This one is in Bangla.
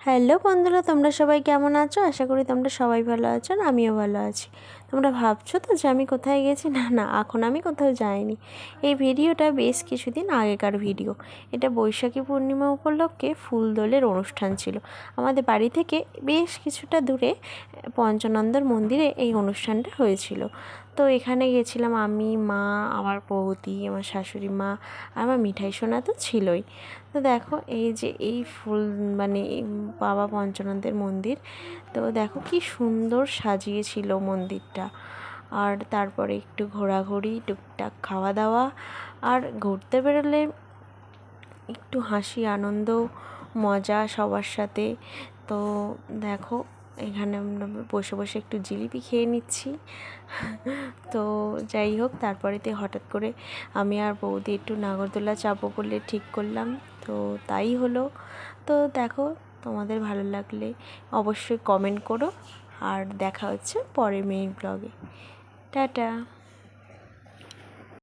হ্যালো বন্ধুরা, তোমরা সবাই কেমন আছো? আশা করি তোমরা সবাই ভালো আছো, আর আমিও ভালো আছি। তোমরা ভাবছো তো যে আমি কোথায় গেছি। না না, এখন আমি কোথাও যাইনি। এই ভিডিওটা বেশ কিছুদিন আগেকার ভিডিও। এটা বৈশাখী পূর্ণিমা উপলক্ষে ফুল দোলের অনুষ্ঠান ছিল। আমাদের বাড়ি থেকে বেশ কিছুটা দূরে পঞ্চনন্দর মন্দিরে এই অনুষ্ঠানটা হয়েছিল। তো এখানে গেছিলাম আমি, মা, আমার বৌদি, আমার শাশুড়ি মা, আর আমার মিঠাই সোনা তো ছিলই। তো দেখো এই যে এই ফুল বাবা পঞ্চানন্দের মন্দির, তো দেখো কি সুন্দর সাজিয়েছিল মন্দিরটা। আর তারপরে একটু ঘোরাঘুরি, টুকটাক খাওয়া দাওয়া। আর ঘুরতে বেরোলে একটু হাসি, আনন্দ, মজা সবার সাথে। তো দেখো এখানে আমরা বসে বসে একটু জিলিপি খেয়ে নিচ্ছি। তো যাই হোক, তারপরেতে হঠাৎ করে আমি আর বৌদি একটু নাগরদোলা চাপবো বলে ঠিক করলাম। তো তাই হলো। তো দেখো, তোমাদের ভালো লাগলে অবশ্যই কমেন্ট করো। আর দেখা হচ্ছে পরের মিনি ব্লগে। টাটা।